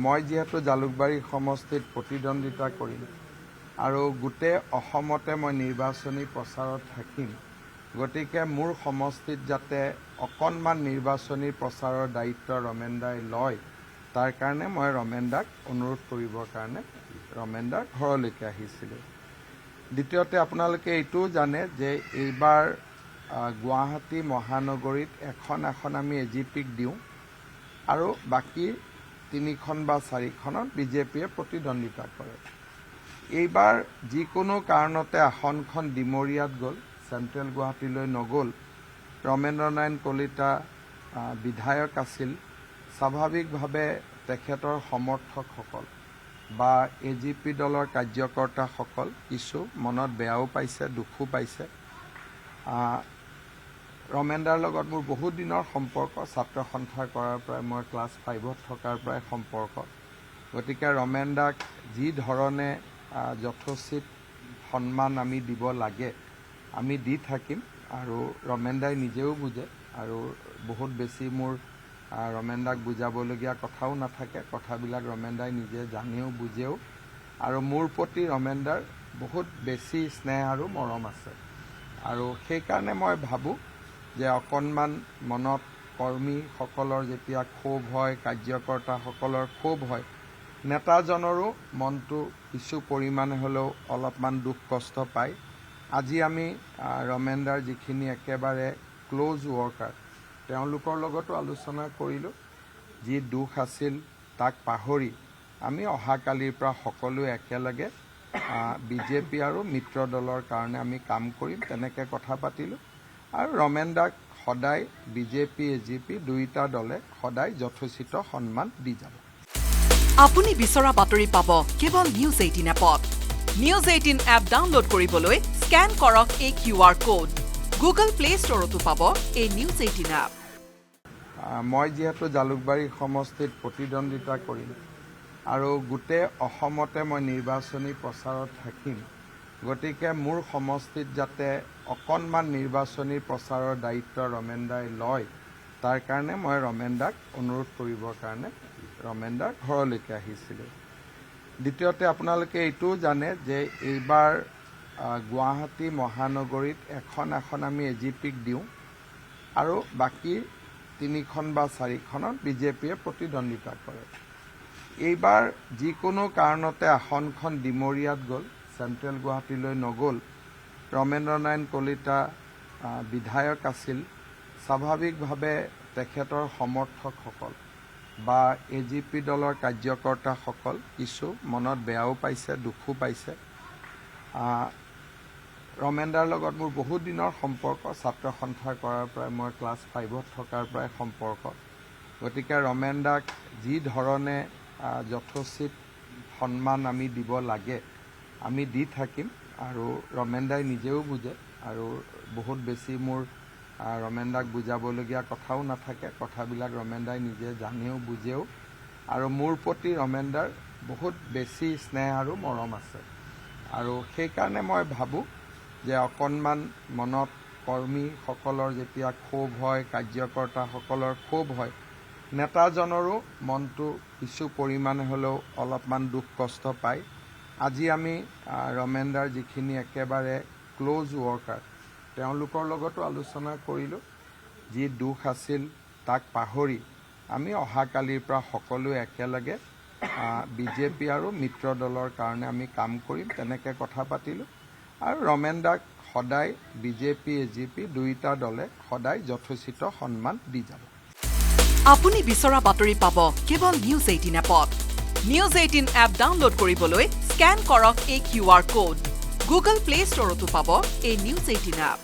মই যেহেতু জালুকবাৰী সমষ্টিত প্ৰতিদ্বন্দ্বিতা কৰিম আৰু গোটেই অসমতে মই নিৰ্বাচনী প্ৰচাৰত থাকিম, গতিকে মোৰ সমষ্টিত যাতে অকণমান নিৰ্বাচনী প্ৰচাৰৰ দায়িত্ব ৰমেন দাই লয়, তাৰ কাৰণে মই ৰমেন দাক অনুৰোধ কৰিবৰ কাৰণে ৰমেন দাৰ ঘৰলৈকে আহিছিলোঁ। দ্বিতীয়তে আপোনালোকে এইটোও জানে যে এইবাৰ গুৱাহাটী মহানগৰীত এখন আমি এজিপিক দিওঁ আৰু বাকী 3খন বা 4খনত বিজেপিয়ে প্ৰতিদ্বন্দ্বিতা কৰে। এইবাৰ যিকোনো কাৰণতে আসনখন ডিমৰীয়াত গ'ল, চেণ্ট্ৰেল গুৱাহাটীলৈ নগ'ল। ৰমেন্দ্ৰ নাৰায়ণ কলিতা বিধায়ক আছিল। স্বাভাৱিকভাৱে তেখেতৰ সমৰ্থকসকল বা এজিপি দলৰ কাৰ্যকৰ্তাসকল কিছু মনত বেয়াও পাইছে, দুখো পাইছে। ৰমেন দাৰ লগত মোৰ বহুত দিনৰ সম্পৰ্ক, ছাত্ৰ সন্থাৰ কৰাৰ পৰাই মই ক্লাছ 5ত থকাৰ পৰাই সম্পৰ্ক। গতিকে ৰমেন দাক যি ধৰণে যথোচিত সন্মান আমি দিব লাগে আমি দি থাকিম আৰু ৰমেন দাই নিজেও বুজে আৰু বহুত বেছি মোৰ ৰমেন দাক বুজাবলগীয়া কথাও নাথাকে। কথাবিলাক ৰমেন দাই নিজে জানেও বুজেও আৰু মোৰ প্ৰতি ৰমেন দাৰ বহুত বেছি স্নেহ আৰু মৰম আছে আৰু সেইকাৰণে মই ভাবোঁ যে অকণমান মনত কৰ্মীসকলৰ যেতিয়া ক্ষোভ হয়, কাৰ্যকৰ্তাসকলৰ ক্ষোভ হয়, নেতাজনৰো মনটো কিছু পৰিমাণে হ'লেও অলপমান দুখ কষ্ট পায়। আজি আমি ৰমেন দাৰ যিখিনি একেবাৰে ক্ল'জ ৱৰ্কাৰ তেওঁলোকৰ লগতো আলোচনা কৰিলোঁ। যি দুখ আছিল তাক পাহৰি আমি অহাকালিৰ পৰা সকলোৱে একেলগে বিজেপি আৰু মিত্ৰ দলৰ কাৰণে আমি কাম কৰিম, তেনেকৈ কথা পাতিলোঁ। আৰু ৰমেন দাক সদায় বিজেপি এজিপি দুয়োটা দলে সদায় যথোচিত সন্মান দি যাব। আপুনি বিচৰা বাতৰি পাব কেৱল নিউজ 18 এপত। নিউজ 18 এপ ডাউনলোড কৰিবলৈ স্কেন কৰক এই QR কোড। গুগল প্লে ষ্টৰতো পাব এই নিউজ 18 এপ। মই যিহেতু জালুকবাৰী সমষ্টিত প্ৰতিদ্বন্দ্বিতা কৰিম আৰু গোটেই অসমতে মই নিৰ্বাচনী প্ৰচাৰত থাকিম, গতিকে মোৰ সমষ্টিত যাতে অকণমান নিৰ্বাচনী প্ৰচাৰৰ দায়িত্ব ৰমেন দাই লয়, তাৰ কাৰণে মই ৰমেন দাক অনুৰোধ কৰিবৰ কাৰণে ৰমেন দাৰ ঘৰলৈকে আহিছিলোঁ। দ্বিতীয়তে আপোনালোকে এইটোও জানে যে এইবাৰ গুৱাহাটী মহানগৰীত এখন আমি এজিপিক দিওঁ আৰু বাকী 3খন বা 4খনত বিজেপিয়ে প্ৰতিদ্বন্দ্বিতা কৰে। এইবাৰ যিকোনো কাৰণতে আসনখন ডিমৰীয়াত গ'ল, চেণ্ট্ৰেল গুৱাহাটীলৈ নগ'ল। ৰমেন্দ্ৰ নাৰায়ণ কলিতা বিধায়ক আছিল। স্বাভাৱিকভাৱে তেখেতৰ সমৰ্থকসকল বা এজিপি দলৰ কাৰ্যকৰ্তাসকল কিছু মনত বেয়াও পাইছে, দুখো পাইছে। ৰমেন দাৰ লগত মোৰ বহুত দিনৰ সম্পৰ্ক, ছাত্ৰ সন্থাৰ কৰাৰ পৰাই মই ক্লাছ 5ত থকাৰ পৰাই সম্পৰ্ক। গতিকে ৰমেন দাক যি ধৰণে যথোচিত সন্মান আমি দিব লাগে আমি দি থাকিম আৰু ৰমেন দাই নিজেও বুজে আৰু বহুত বেছি মোৰ ৰমেন দাক বুজাবলগীয়া কথাও নাথাকে। কথাবিলাক ৰমেন দাই নিজে জানেও বুজেও আৰু মোৰ প্ৰতি ৰমেন দাৰ বহুত বেছি স্নেহ আৰু মৰম আছে আৰু সেইকাৰণে মই ভাবোঁ যে অকণমান মনত কৰ্মীসকলৰ যেতিয়া ক্ষোভ হয়, কাৰ্যকৰ্তাসকলৰ ক্ষোভ হয়, নেতাজনৰো মনটো কিছু পৰিমাণে হ'লেও অলপমান দুখ কষ্ট পায়। আজি আমি ৰমেন দাৰ যিখিনি একেবাৰে ক্ল'জ ৱৰ্কাৰ তেওঁলোকৰ লগতো আলোচনা কৰিলোঁ। যি দুখ আছিল তাক পাহৰি আমি অহাকালিৰ পৰা সকলোৱে একেলগে বিজেপি আৰু মিত্ৰ দলৰ কাৰণে আমি কাম কৰিম, তেনেকৈ কথা পাতিলোঁ। আৰু ৰমেন দাক সদায় বিজেপি এজিপি দুয়োটা দলে সদায় যথোচিত সন্মান দি যাব। আপুনি বিচৰা বাতৰি পাব কেৱল নিউজ 18 এপত। নিউজ 18 এপ ডাউনলোড কৰিবলৈ স্কেন কৰক এই QR কোড। গুগল প্লে ষ্টৰতো পাব এই নিউজ 18 এপ।